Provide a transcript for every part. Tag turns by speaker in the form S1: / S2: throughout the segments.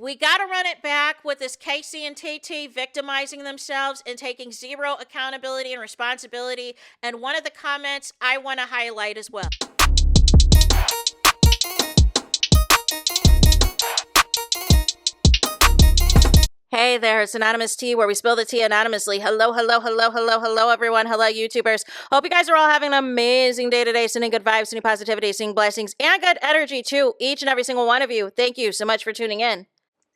S1: We got to run it back with this Casey and TT victimizing themselves and taking zero accountability and responsibility. And one of the comments I want to highlight as well. Hey there, it's Anonymous Tea, where we spill the tea anonymously. Hello, everyone. Hello, YouTubers. Hope you guys are all having an amazing day today, sending good vibes, sending positivity, sending blessings, and good energy to each and every single one of you. Thank you so much for tuning in.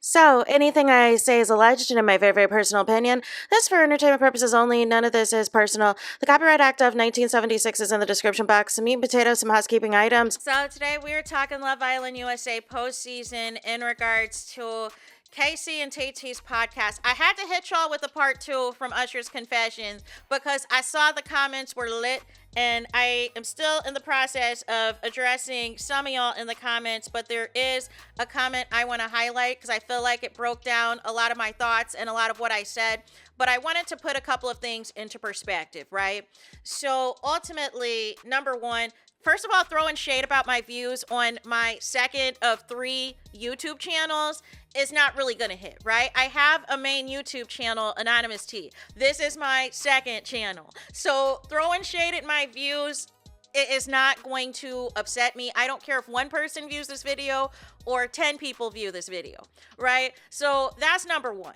S1: So, anything I say is alleged and in my very, very personal opinion. This is for entertainment purposes only. None of this is personal. The Copyright Act of 1976 is in the description box. Some meat and potatoes, some housekeeping items. So, today we are talking Love Island USA postseason in regards to Casey and TiTi's podcast. I had to hit y'all with a part 2 from Usher's Confessions because I saw the comments were lit, and I am still in the process of addressing some of y'all in the comments, but there is a comment I want to highlight because I feel like it broke down a lot of my thoughts and a lot of what I said, but I wanted to put a couple of things into perspective, right? So ultimately, number one, first of all, throwing shade about my views on my second of 3 YouTube channels is not really gonna hit, right? I have a main YouTube channel, Anonymous Tea. This is my second channel. So throwing shade at my views, it is not going to upset me. I don't care if 1 person views this video or 10 people view this video, right? So that's number 1.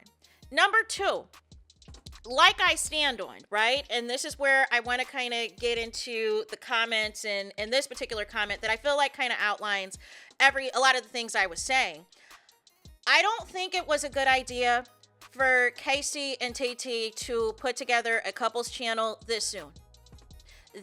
S1: Number 2, like I stand on, right? And this is where I want to kind of get into the comments and this particular comment that I feel like kind of outlines a lot of the things I was saying. I don't think it was a good idea for Casey and TT to put together a couples channel this soon.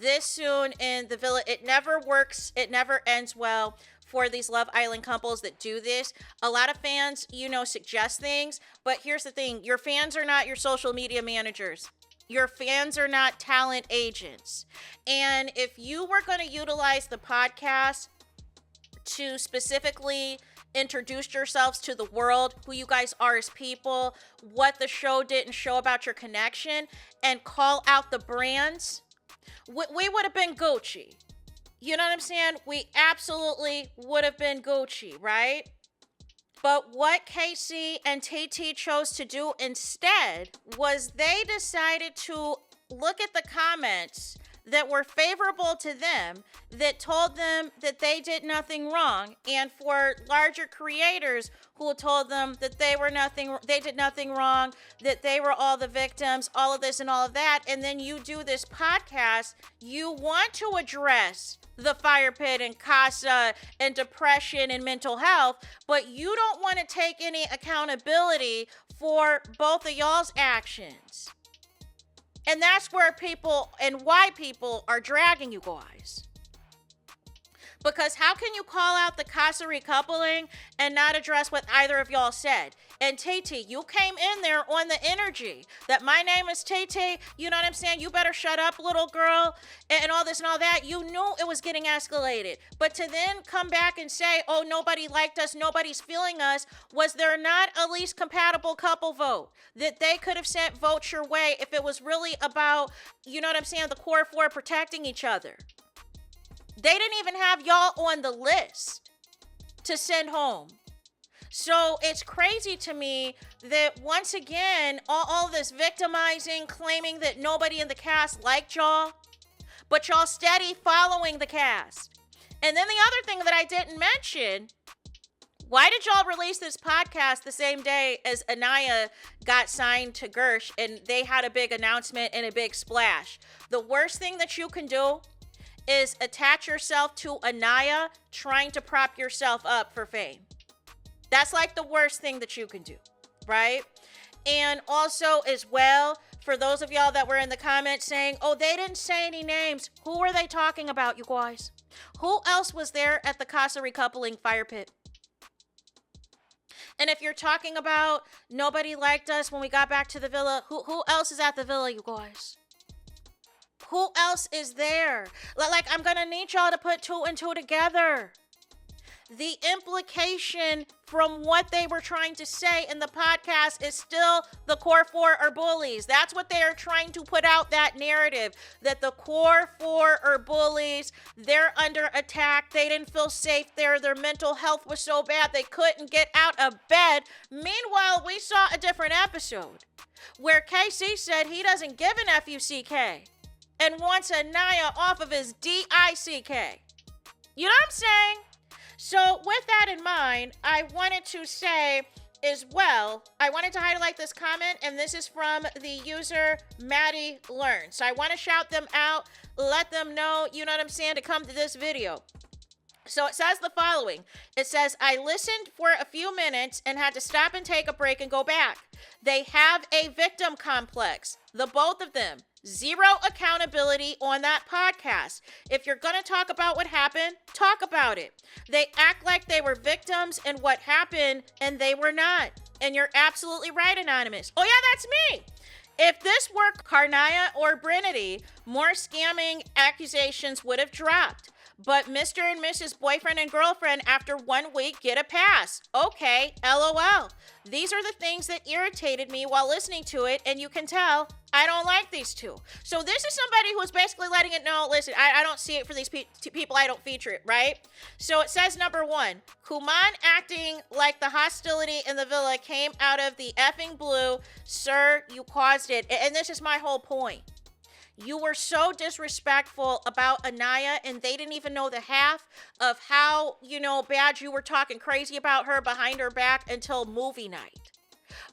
S1: This soon in the villa. It never works. It never ends well for these Love Island couples that do this. A lot of fans, suggest things, but here's the thing. Your fans are not your social media managers. Your fans are not talent agents. And if you were going to utilize the podcast to specifically introduce yourselves to the world, who you guys are as people, what the show didn't show about your connection, and call out the brands, we would have been Gucci. You know what I'm saying? We absolutely would have been Gucci, right? But what Casey and TT chose to do instead was they decided to look at the comments that were favorable to them, that told them that they did nothing wrong, and for larger creators who told them that they did nothing wrong, that they were all the victims, all of this and all of that. And then you do this podcast, you want to address the fire pit and CASA and depression and mental health, but you don't want to take any accountability for both of y'all's actions. And that's where people and why people are dragging you guys. Because how can you call out the CASA recoupling and not address what either of y'all said? And TT, you came in there on the energy that my name is TT. You know what I'm saying? You better shut up, little girl, and all this and all that. You knew it was getting escalated. But to then come back and say, oh, nobody liked us, nobody's feeling us, was there not a least compatible couple vote that they could have sent votes your way if it was really about, you know what I'm saying, the core 4 protecting each other? They didn't even have y'all on the list to send home. So it's crazy to me that once again, all this victimizing, claiming that nobody in the cast liked y'all, but y'all steady following the cast. And then the other thing that I didn't mention, why did y'all release this podcast the same day as Anaya got signed to Gersh and they had a big announcement and a big splash? The worst thing that you can do is attach yourself to Anaya trying to prop yourself up for fame. That's like the worst thing that you can do, right? And also as well, for those of y'all that were in the comments saying, oh, they didn't say any names. Who were they talking about, you guys? Who else was there at the CASA recoupling fire pit? And if you're talking about nobody liked us when we got back to the villa, who else is at the villa, you guys? Who else is there? Like, I'm going to need y'all to put 2 and 2 together. the implication from what they were trying to say in the podcast is still the core four are bullies. That's what they are trying to put out, that narrative, that the core four are bullies. They're under attack. They didn't feel safe there. Their mental health was so bad they couldn't get out of bed. Meanwhile, we saw a different episode where KC said he doesn't give an F-U-C-K and wants Anaya off of his D-I-C-K. You know what I'm saying? So with that in mind, I wanted to say as well, I wanted to highlight this comment, and this is from the user Maddie Learn. So I want to shout them out, let them know, you know what I'm saying, to come to this video. So it says the following. It says, I listened for a few minutes and had to stop and take a break and go back. They have a victim complex, the both of them. Zero accountability on that podcast. If you're going to talk about what happened, talk about it. They act like they were victims in what happened, and they were not. And you're absolutely right, Anonymous. Oh, yeah, that's me. If this were Karnaya or Brinity, more scamming accusations would have dropped. But Mr. and Mrs. Boyfriend and Girlfriend, after 1 week, get a pass. Okay, LOL. These are the things that irritated me while listening to it, and you can tell I don't like these two. So this is somebody who's basically letting it know, listen, I don't see it for these people, I don't feature it, right? So it says, number one, Kuman acting like the hostility in the villa came out of the effing blue. Sir, you caused it. And this is my whole point. You were so disrespectful about Anaya, and they didn't even know the half of how, bad you were talking crazy about her behind her back until movie night.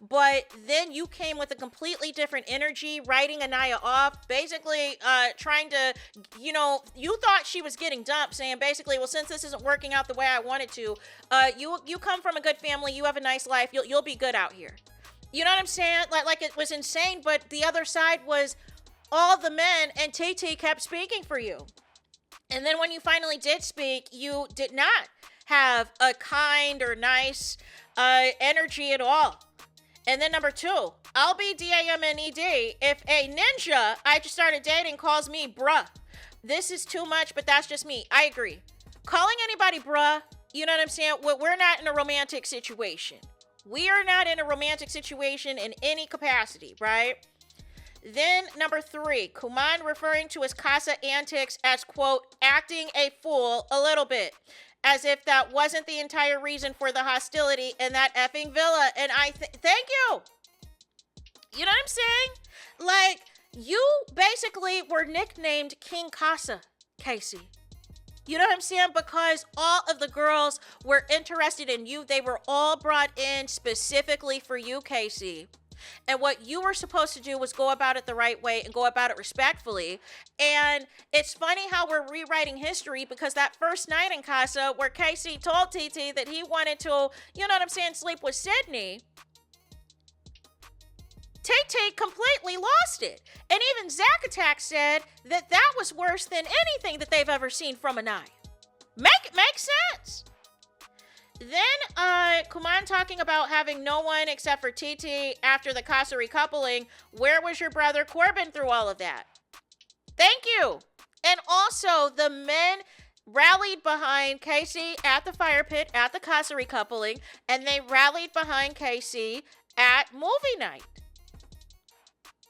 S1: But then you came with a completely different energy, writing Anaya off, basically trying to, you thought she was getting dumped, saying basically, well, since this isn't working out the way I wanted to, you come from a good family, you have a nice life, you'll be good out here. You know what I'm saying? Like it was insane, but the other side was all the men and TT kept speaking for you. And then when you finally did speak, you did not have a kind or nice energy at all. And then number two, I'll be DAMNED if a ninja I just started dating calls me bruh. This is too much, but that's just me. I agree. Calling anybody bruh, you know what I'm saying? We're not in a romantic situation. We are not in a romantic situation in any capacity, right? Then number three, Kuman referring to his casa antics as, quote, acting a fool a little bit, as if that wasn't the entire reason for the hostility in that effing villa. And thank you. You know what I'm saying? Like, you basically were nicknamed King Casa, Casey. You know what I'm saying? Because all of the girls were interested in you. They were all brought in specifically for you, Casey. And what you were supposed to do was go about it the right way and go about it respectfully. And it's funny how we're rewriting history, because that first night in Casa where Casey told TT that he wanted to, you know what I'm saying, sleep with Sydney, TT completely lost it. And even Zack Attack said that that was worse than anything that they've ever seen from Anaya. Make sense? Then Kuman talking about having no one except for TT after the Casa recoupling. Where was your brother Corbin through all of that? Thank you. And also, the men rallied behind Casey at the fire pit at the Casa recoupling, and they rallied behind Casey at movie night.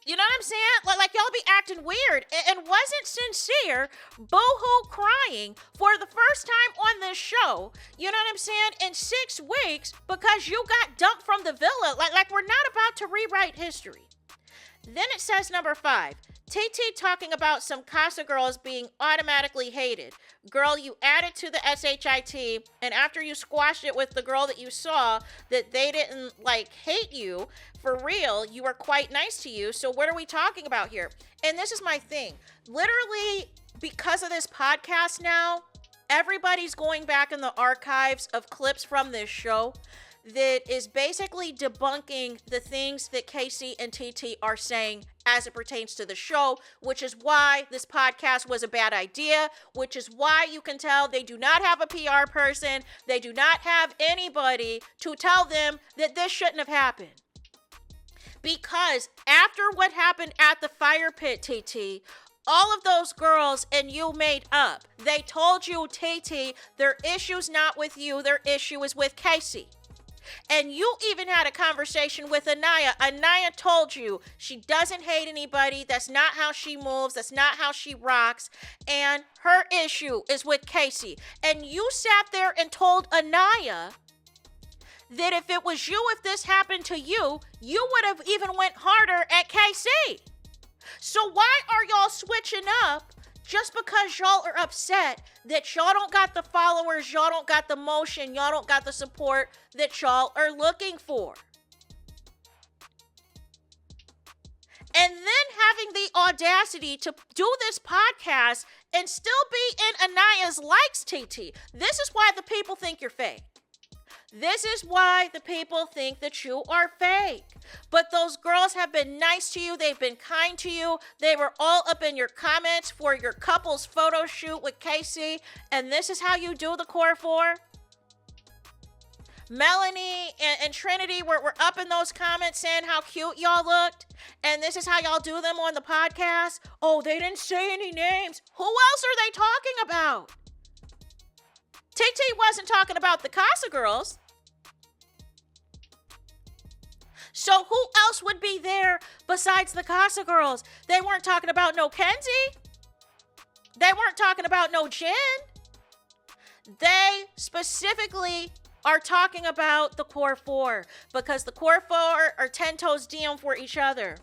S1: You know what I'm saying? Like y'all be acting weird and wasn't sincere, boo-hoo crying for the first time on this show, you know what I'm saying, in 6 weeks because you got dumped from the villa. Like we're not about to rewrite history. Then it says number 5, TT talking about some Casa girls being automatically hated. Girl, you added to the SHIT, and after you squashed it with the girl that you saw that they didn't hate you, for real, you were quite nice to you. So what are we talking about here? And this is my thing. Literally, because of this podcast now, everybody's going back in the archives of clips from this show that is basically debunking the things that Casey and TT are saying as it pertains to the show, which is why this podcast was a bad idea, which is why you can tell they do not have a PR person. They do not have anybody to tell them that this shouldn't have happened. Because after what happened at the fire pit, TT, all of those girls and you made up. They told you, TiTi, their issue's not with you, their issue is with Casey. And you even had a conversation with Anaya. Anaya told you she doesn't hate anybody. That's not how she moves. That's not how she rocks. And her issue is with Casey. And you sat there and told Anaya that if it was you, if this happened to you, you would have even went harder at Casey. So why are y'all switching up just because y'all are upset that y'all don't got the followers, y'all don't got the motion, y'all don't got the support that y'all are looking for? And then having the audacity to do this podcast and still be in Anaya's likes, TiTi. This is why the people think you're fake. This is why the people think that you are fake. But those girls have been nice to you. They've been kind to you. They were all up in your comments for your couple's photo shoot with Casey. And this is how you do the core four? Melanie and Trinity were up in those comments saying how cute y'all looked. And this is how y'all do them on the podcast. Oh, they didn't say any names. Who else are they talking about? TiTi wasn't talking about the Casa girls. So who else would be there besides the Casa girls? They weren't talking about no Kenzie. They weren't talking about no Jen. They specifically are talking about the core four because the core four are 10 toes down for each other.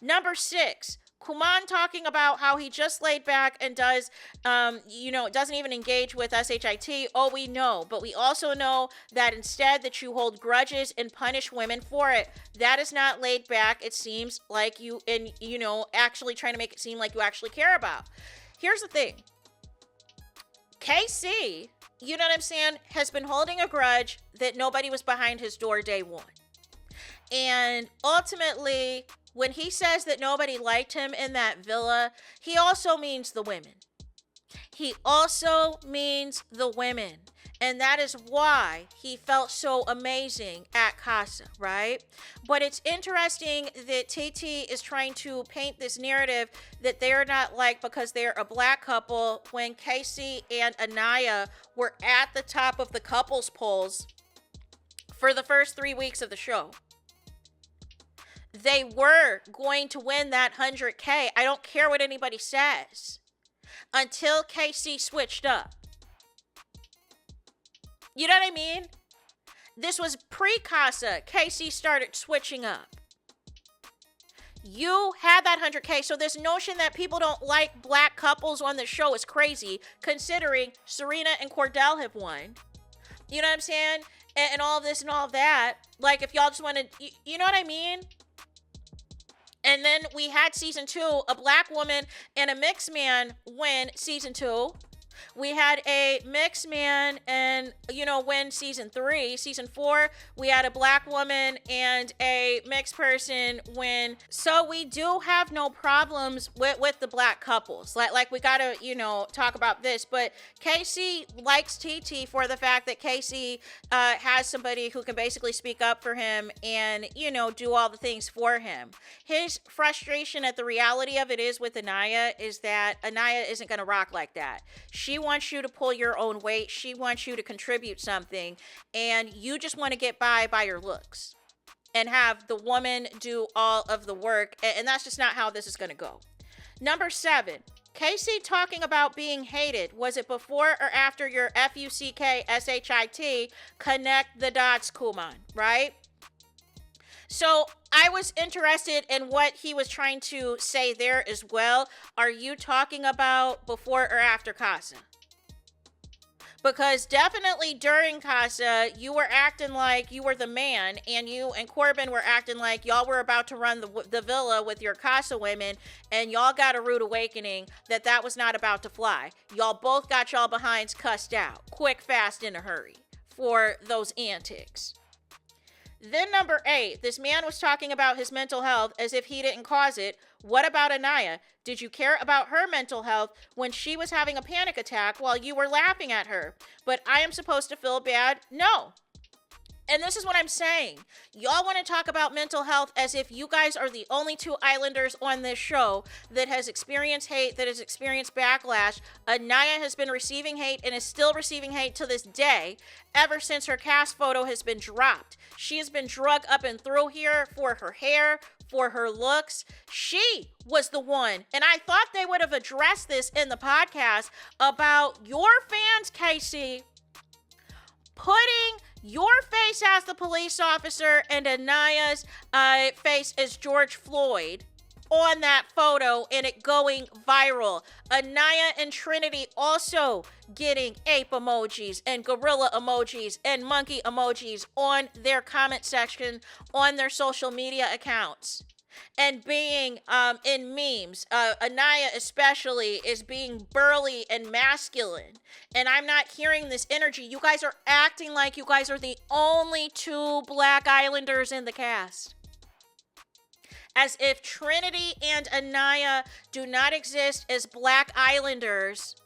S1: Number 6, Kuman talking about how he just laid back and does, doesn't even engage with SHIT. Oh, we know. But we also know that instead that you hold grudges and punish women for it. That is not laid back. It seems like you, and actually trying to make it seem like you actually care about. Here's the thing. KC, you know what I'm saying, has been holding a grudge that nobody was behind his door day one. And ultimately, when he says that nobody liked him in that villa, he also means the women. He also means the women. And that is why he felt so amazing at Casa, right? But it's interesting that TiTi is trying to paint this narrative that they're not liked because they're a black couple when Casey and Anaya were at the top of the couples polls for the first 3 weeks of the show. They were going to win that 100K. I don't care what anybody says. Until KC switched up. You know what I mean? This was pre-Casa. KC started switching up. You had that 100K. So this notion that people don't like black couples on the show is crazy, considering Serena and Cordell have won. You know what I'm saying? And all this and all that. Like, if y'all just want to, you know what I mean? And then we had season 2, a black woman and a mixed man win season 2. We had a mixed man and, win season 3. Season 4, we had a black woman and a mixed person win. So we do have no problems with the black couples. Like we gotta, talk about this. But Casey likes TiTi for the fact that Casey has somebody who can basically speak up for him and, do all the things for him. His frustration at the reality of it is with Anaya is that Anaya isn't gonna rock like that. She wants you to pull your own weight. She wants you to contribute something. And you just want to get by your looks. And have the woman do all of the work. And that's just not how this is going to go. Number 7. Casey talking about being hated. Was it before or after your FUCK-SHIT? Connect the dots, Kuman. Right? So I was interested in what he was trying to say there as well. Are you talking about before or after Casa? Because definitely during Casa, you were acting like you were the man, and you and Corbin were acting like y'all were about to run the villa with your Casa women, and y'all got a rude awakening that was not about to fly. Y'all both got y'all behinds cussed out, quick, fast, in a hurry for those antics. Then number 8, this man was talking about his mental health as if he didn't cause it. What about Anaya? Did you care about her mental health when she was having a panic attack while you were laughing at her? But I am supposed to feel bad? No. And this is what I'm saying. Y'all want to talk about mental health as if you guys are the only two islanders on this show that has experienced hate, that has experienced backlash. Anaya has been receiving hate and is still receiving hate to this day ever since her cast photo has been dropped. She has been drug up and through here for her hair, for her looks. She was the one, and I thought they would have addressed this in the podcast about your fans, Casey, putting your face as the police officer and Anaya's face as George Floyd on that photo and it going viral. Anaya and Trinity also getting ape emojis and gorilla emojis and monkey emojis on their comment section on their social media accounts. And being in memes, Anaya especially is being burly and masculine. And I'm not hearing this energy. You guys are acting like you guys are the only two Black Islanders in the cast. As if Trinity and Anaya do not exist as Black Islanders.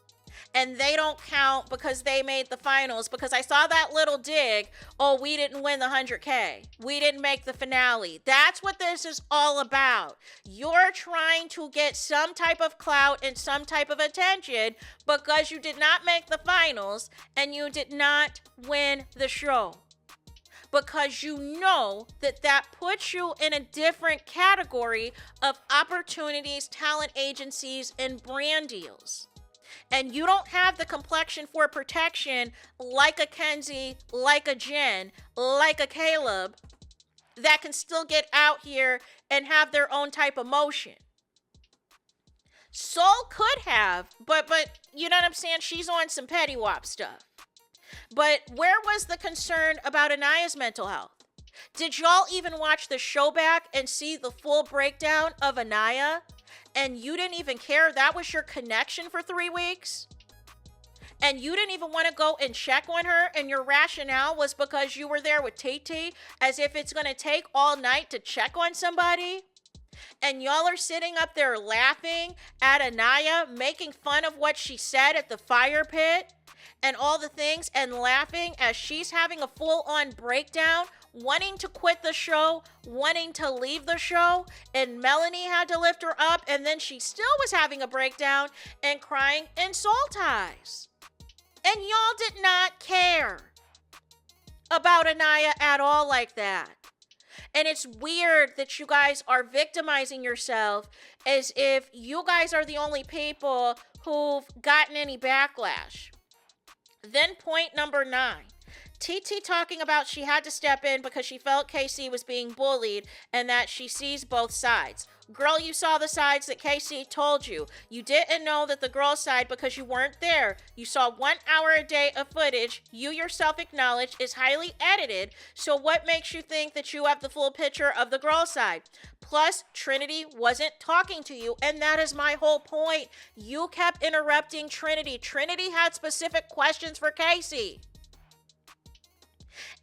S1: And they don't count because they made the finals. Because I saw that little dig. Oh, we didn't win the 100K. We didn't make the finale. That's what this is all about. You're trying to get some type of clout and some type of attention because you did not make the finals and you did not win the show. Because you know that that puts you in a different category of opportunities, talent agencies, and brand deals. And you don't have the complexion for protection like a Kenzie, like a Jen, like a Caleb that can still get out here and have their own type of motion. Soul could have, but you know what I'm saying? She's on some petty wop stuff. But where was the concern about Anaya's mental health? Did y'all even watch the show back and see the full breakdown of Anaya? And you didn't even care that was your connection for 3 weeks? And you didn't even want to go and check on her, and your rationale was because you were there with TiTi, as if it's going to take all night to check on somebody? And y'all are sitting up there laughing at Anaya, making fun of what she said at the fire pit and all the things, and laughing as she's having a full-on breakdown, wanting to quit the show, wanting to leave the show, and Melanie had to lift her up, and then she still was having a breakdown and crying in Soul Ties. And y'all did not care about Anaya at all like that. And it's weird that you guys are victimizing yourself as if you guys are the only people who've gotten any backlash. Then point number 9. TT talking about she had to step in because she felt Casey was being bullied and that she sees both sides. Girl, you saw the sides that Casey told you. You didn't know that the girl's side because you weren't there. You saw 1 hour a day of footage you yourself acknowledge is highly edited. So what makes you think that you have the full picture of the girl's side? Plus, Trinity wasn't talking to you, and that is my whole point. You kept interrupting Trinity. Trinity had specific questions for Casey.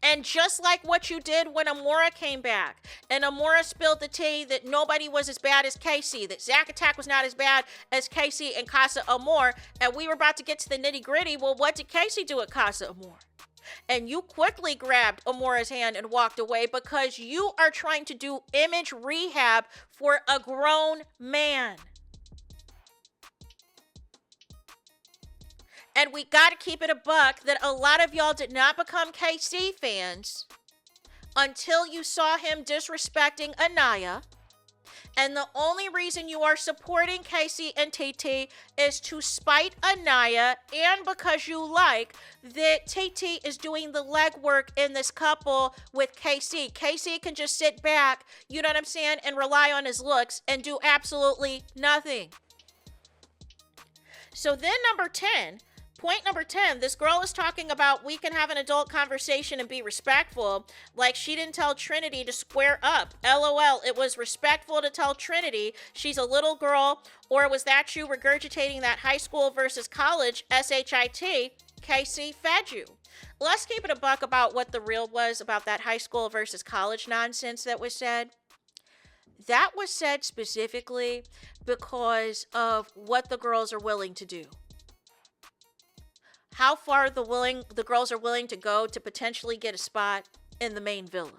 S1: And just like what you did when Amora came back, and Amora spilled the tea that nobody was as bad as Casey, that Zack Attack was not as bad as Casey and Casa Amor, and we were about to get to the nitty gritty. Well, what did Casey do at Casa Amor? And you quickly grabbed Amora's hand and walked away because you are trying to do image rehab for a grown man. And we got to keep it a buck that a lot of y'all did not become KC fans until you saw him disrespecting Anaya. And the only reason you are supporting Casey and TT is to spite Anaya and because you like that TT is doing the legwork in this couple with Casey. Casey can just sit back, you know what I'm saying, and rely on his looks and do absolutely nothing. So then point number 10, this girl is talking about we can have an adult conversation and be respectful, like she didn't tell Trinity to square up. LOL, it was respectful to tell Trinity she's a little girl, or was that you regurgitating that high school versus college SHIT Casey fed you? Let's keep it a buck about what the real was about that high school versus college nonsense that was said. That was said specifically because of what the girls are willing to do. How far the girls are willing to go to potentially get a spot. in the main villa.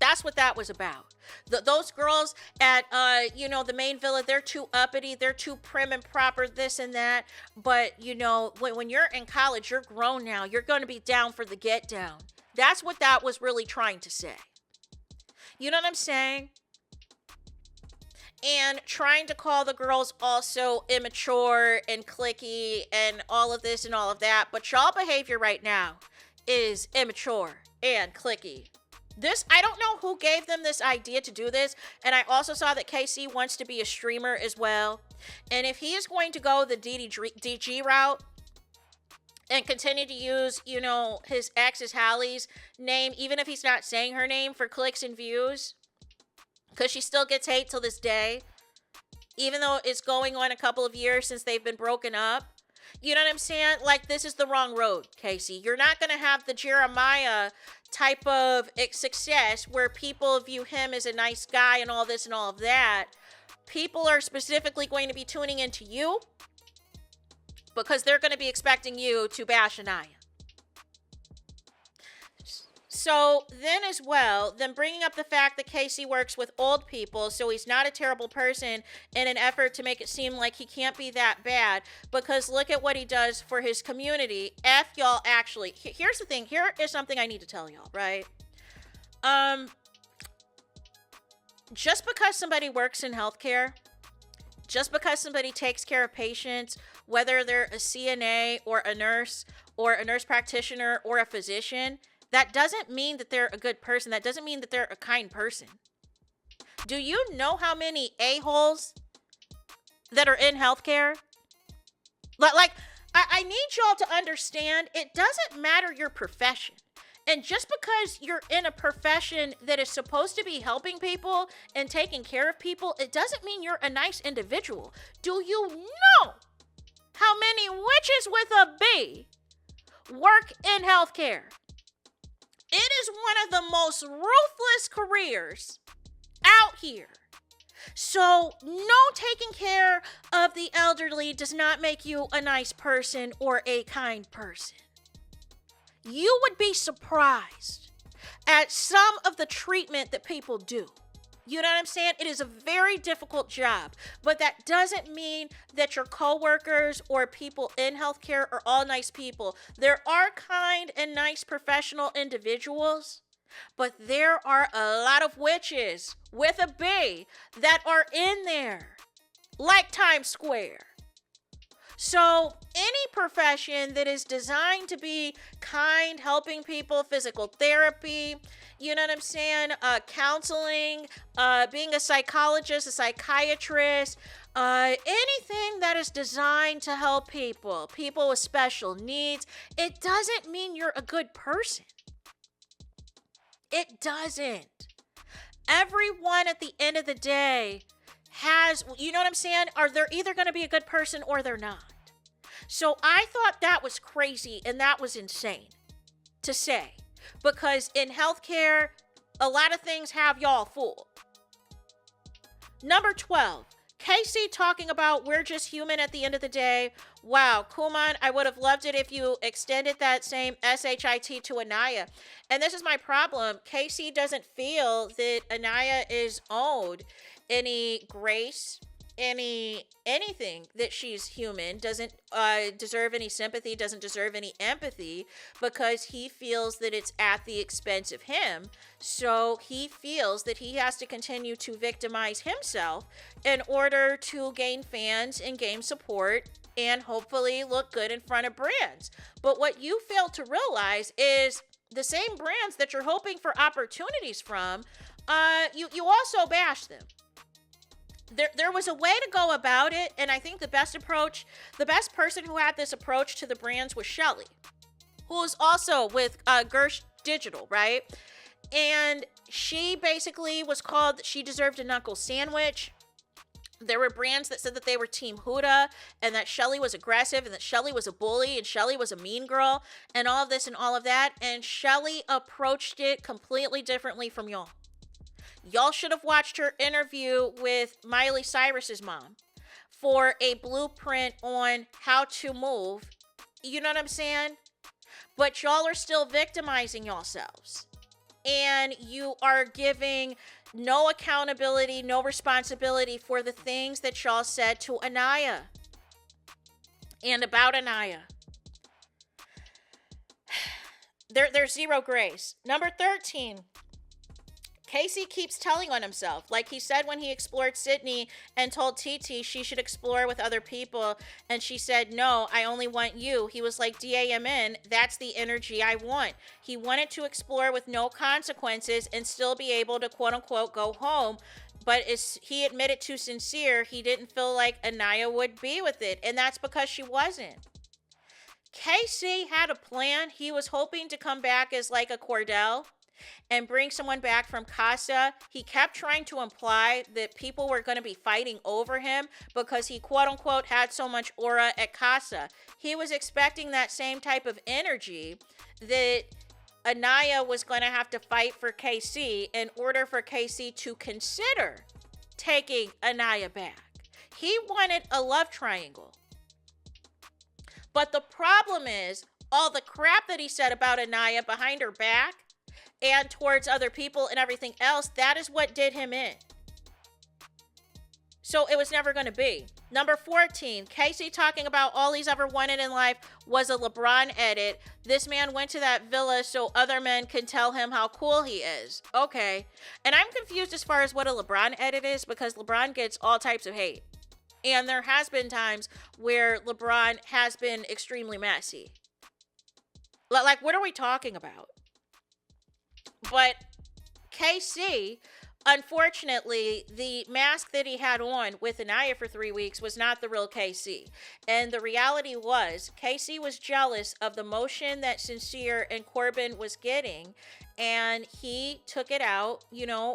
S1: That's what that was about. Those girls at, the main villa, they're too uppity, they're too prim and proper, this and that. But, when you're in college, you're grown now. You're going to be down for the get down. That's what that was really trying to say. You know what I'm saying? And trying to call the girls also immature and cliquey and all of this and all of that. But y'all behavior right now is immature and cliquey. I don't know who gave them this idea to do this. And I also saw that KC wants to be a streamer as well. And if he is going to go the DG route and continue to use, his ex's Hallie's name, even if he's not saying her name for clicks and views, because she still gets hate till this day, even though it's going on a couple of years since they've been broken up. You know what I'm saying? Like, this is the wrong road, Casey. You're not going to have the Jeremiah type of success where people view him as a nice guy and all this and all of that. People are specifically going to be tuning into you because they're going to be expecting you to bash Anaya. So then as well, then bringing up the fact that Casey works with old people, so he's not a terrible person in an effort to make it seem like he can't be that bad, because look at what he does for his community. Y'all actually, here's the thing, here is something I need to tell y'all, right? Just because somebody works in healthcare, just because somebody takes care of patients, whether they're a CNA or a nurse practitioner or a physician, that doesn't mean that they're a good person. That doesn't mean that they're a kind person. Do you know how many a-holes that are in healthcare? I need y'all to understand, it doesn't matter your profession. And just because you're in a profession that is supposed to be helping people and taking care of people, it doesn't mean you're a nice individual. Do you know how many witches with a B work in healthcare? It is one of the most ruthless careers out here. So, no, taking care of the elderly does not make you a nice person or a kind person. You would be surprised at some of the treatment that people do. You know what I'm saying? It is a very difficult job, but that doesn't mean that your coworkers or people in healthcare are all nice people. There are kind and nice professional individuals, but there are a lot of witches with a B that are in there, like Times Square. So any profession that is designed to be kind, helping people, physical therapy, you know what I'm saying, counseling, being a psychologist, a psychiatrist, anything that is designed to help people with special needs, it doesn't mean you're a good person. It doesn't. Everyone at the end of the day has, you know what I'm saying? They're either going to be a good person or they're not. So I thought that was crazy and that was insane to say, because in healthcare, a lot of things have y'all fooled. Number 12, Casey talking about we're just human at the end of the day. Wow, Kuman, I would have loved it if you extended that same SHIT to Anaya. And this is my problem. Casey doesn't feel that Anaya is owed any grace, anything, that she's human, doesn't deserve any sympathy, doesn't deserve any empathy, because he feels that it's at the expense of him. So he feels that he has to continue to victimize himself in order to gain fans and gain support and hopefully look good in front of brands. But what you fail to realize is the same brands that you're hoping for opportunities from, you also bash them. There was a way to go about it, and I think the best person who had this approach to the brands was Shelly, who is also with Gersh Digital, right? And she basically was called that she deserved a knuckle sandwich. There were brands that said that they were Team Huda, and that Shelly was aggressive, and that Shelly was a bully, and Shelly was a mean girl, and all of this and all of that. And Shelly approached it completely differently from y'all. Y'all should have watched her interview with Miley Cyrus's mom for a blueprint on how to move. You know what I'm saying? but y'all are still victimizing yourselves. And you are giving no accountability, no responsibility for the things that y'all said to Anaya and about Anaya. There's zero grace. Number 13. Casey keeps telling on himself. Like he said when he explored Sydney and told TiTi she should explore with other people. And she said, no, I only want you. He was like, DAMN, that's the energy I want. He wanted to explore with no consequences and still be able to, quote unquote, go home. But he admitted to Sincere, he didn't feel like Anaya would be with it. And that's because she wasn't. Casey had a plan. He was hoping to come back as like a Cordell and bring someone back from Casa. He kept trying to imply that people were going to be fighting over him because he quote unquote had so much aura at Casa. He was expecting that same type of energy that Anaya was going to have to fight for KC in order for KC to consider taking Anaya back. He wanted a love triangle. But the problem is all the crap that he said about Anaya behind her back and towards other people and everything else, that is what did him in. So it was never going to be. Number 14, Casey talking about all he's ever wanted in life was a LeBron edit. This man went to that villa so other men can tell him how cool he is. Okay. And I'm confused as far as what a LeBron edit is because LeBron gets all types of hate. And there has been times where LeBron has been extremely messy. Like, what are we talking about? But KC, unfortunately, the mask that he had on with Anaya for 3 weeks was not the real KC. And the reality was, KC was jealous of the motion that Sincere and Corbin was getting. And he took it out,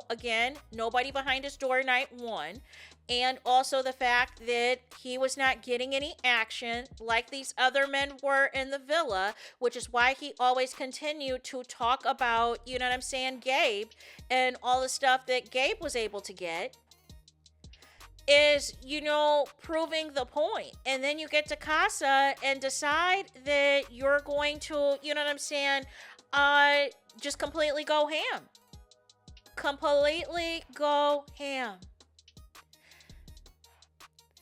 S1: again, nobody behind his door night one. And also the fact that he was not getting any action like these other men were in the villa, which is why he always continued to talk about, Gabe and all the stuff that Gabe was able to get is, proving the point. And then you get to Casa and decide that you're going to, just completely go ham. Completely go ham.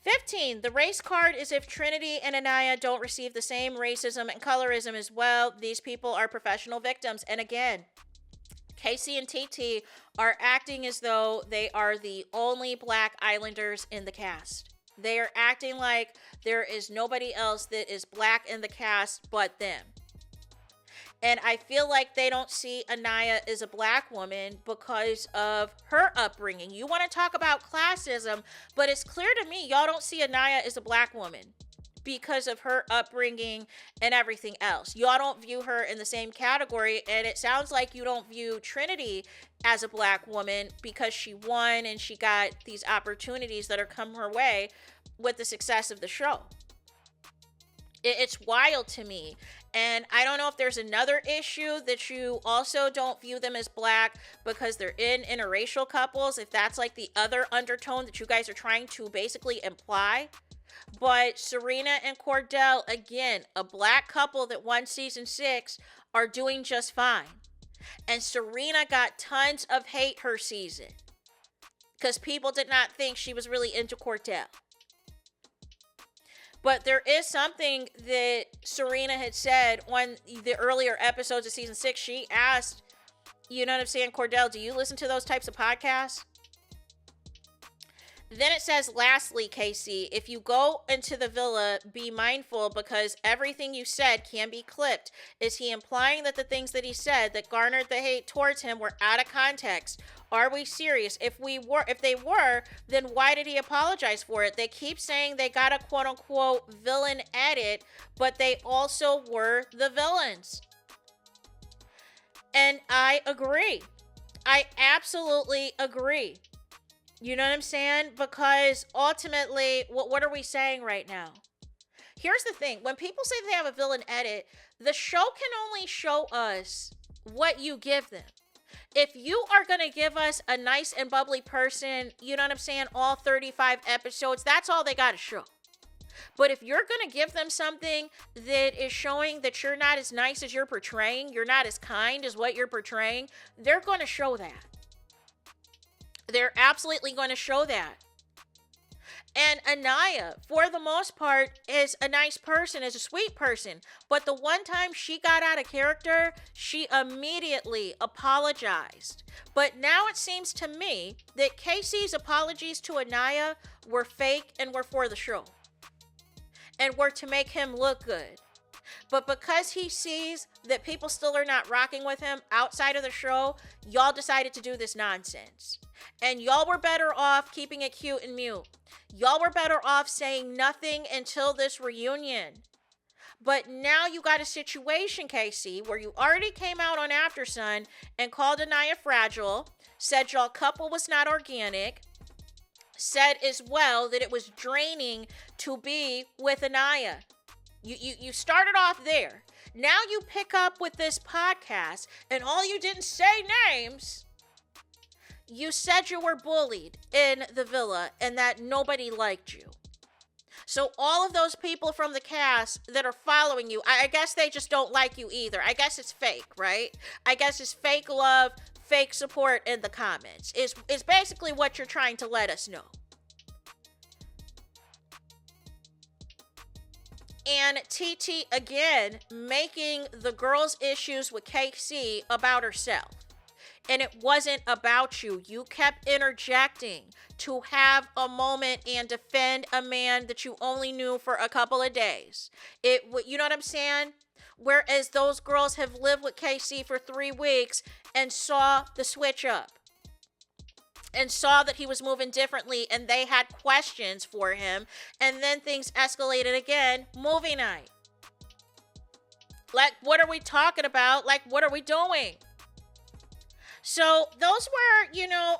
S1: 15, the race card is if Trinity and Anaya don't receive the same racism and colorism as well. These people are professional victims. And again, Casey and TiTi are acting as though they are the only Black Islanders in the cast. They are acting like there is nobody else that is Black in the cast but them. And I feel like they don't see Anaya as a Black woman because of her upbringing. You want to talk about classism, but it's clear to me y'all don't see Anaya as a Black woman because of her upbringing and everything else. Y'all don't view her in the same category, and it sounds like you don't view Trinity as a Black woman because she won and she got these opportunities that are come her way with the success of the show. It's wild to me. And I don't know if there's another issue that you also don't view them as Black because they're in interracial couples, if that's like the other undertone that you guys are trying to basically imply. But Serena and Cordell, again, a Black couple that won season 6, are doing just fine. And Serena got tons of hate her season because people did not think she was really into Cordell. But there is something that Serena had said on the earlier episodes of season 6. She asked, Cordell, do you listen to those types of podcasts? Then it says, lastly, Casey, if you go into the villa, be mindful because everything you said can be clipped. Is he implying that the things that he said that garnered the hate towards him were out of context? Are we serious? If they were, then why did he apologize for it? They keep saying they got a quote unquote villain edit, but they also were the villains. And I agree. I absolutely agree. You know what I'm saying? Because ultimately, what are we saying right now? Here's the thing. When people say they have a villain edit, the show can only show us what you give them. If you are going to give us a nice and bubbly person, you know what I'm saying, all 35 episodes, that's all they got to show. But if you're going to give them something that is showing that you're not as nice as you're portraying, you're not as kind as what you're portraying, they're going to show that. They're absolutely going to show that. And Anaya, for the most part, is a nice person, is a sweet person. But the one time she got out of character, she immediately apologized. But now it seems to me that Casey's apologies to Anaya were fake and were for the show. And were to make him look good. But because he sees that people still are not rocking with him outside of the show, y'all decided to do this nonsense. And y'all were better off keeping it cute and mute. Y'all were better off saying nothing until this reunion. But now you got a situation, Casey, where you already came out on After Sun and called Anaya fragile, said y'all couple was not organic, said as well that it was draining to be with Anaya. You started off there. Now you pick up with this podcast, and all you didn't say names. You said you were bullied in the villa and that nobody liked you. So all of those people from the cast that are following you, I guess they just don't like you either. I guess it's fake, right? I guess it's fake love, fake support in the comments. It's basically what you're trying to let us know. And TT, again, making the girl's issues with KC about herself. And it wasn't about you. You kept interjecting to have a moment and defend a man that you only knew for a couple of days. You know what I'm saying? Whereas those girls have lived with KC for 3 weeks and saw the switch up. And saw that he was moving differently and they had questions for him. And then things escalated again. Movie night. Like, what are we talking about? Like, what are we doing? So those were,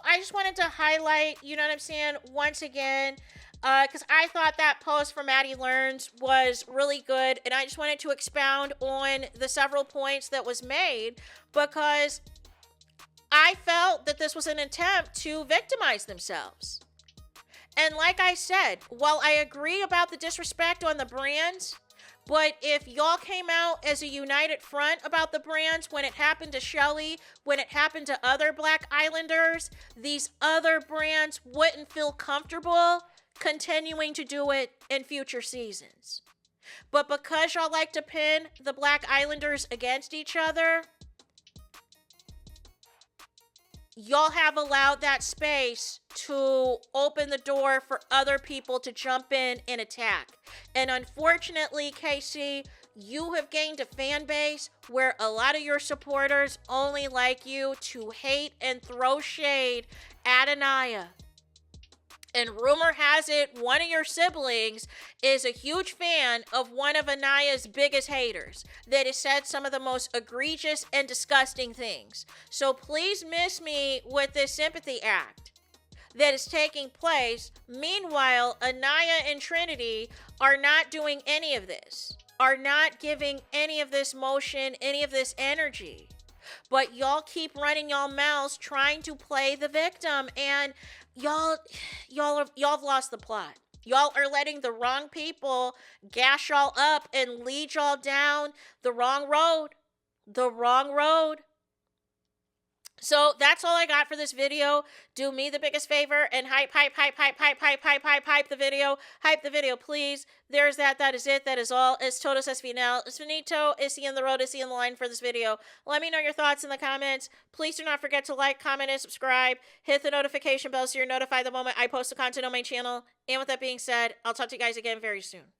S1: I just wanted to highlight, you know what I'm saying, once again, because I thought that post from Maddie Learns was really good. And I just wanted to expound on the several points that was made because I felt that this was an attempt to victimize themselves. And like I said, while I agree about the disrespect on the brands, but if y'all came out as a united front about the brands when it happened to Shelly, when it happened to other Black Islanders, these other brands wouldn't feel comfortable continuing to do it in future seasons. But because y'all like to pin the Black Islanders against each other, y'all have allowed that space to open the door for other people to jump in and attack. And unfortunately, Casey, you have gained a fan base where a lot of your supporters only like you to hate and throw shade at Anaya. And rumor has it, one of your siblings is a huge fan of one of Anaya's biggest haters that has said some of the most egregious and disgusting things. So please miss me with this sympathy act that is taking place. Meanwhile, Anaya and Trinity are not doing any of this, are not giving any of this motion, any of this energy. But y'all keep running y'all mouths trying to play the victim, and y'all have lost the plot. Y'all are letting the wrong people gash y'all up and lead y'all down the wrong road. The wrong road. So that's all I got for this video. Do me the biggest favor and hype the video. Hype the video, please. There's that. That is it. That is all. Es todos es final. Es finito. Es in the road. Es in the line for this video. Let me know your thoughts in the comments. Please do not forget to like, comment, and subscribe. Hit the notification bell so you're notified the moment I post the content on my channel. And with that being said, I'll talk to you guys again very soon.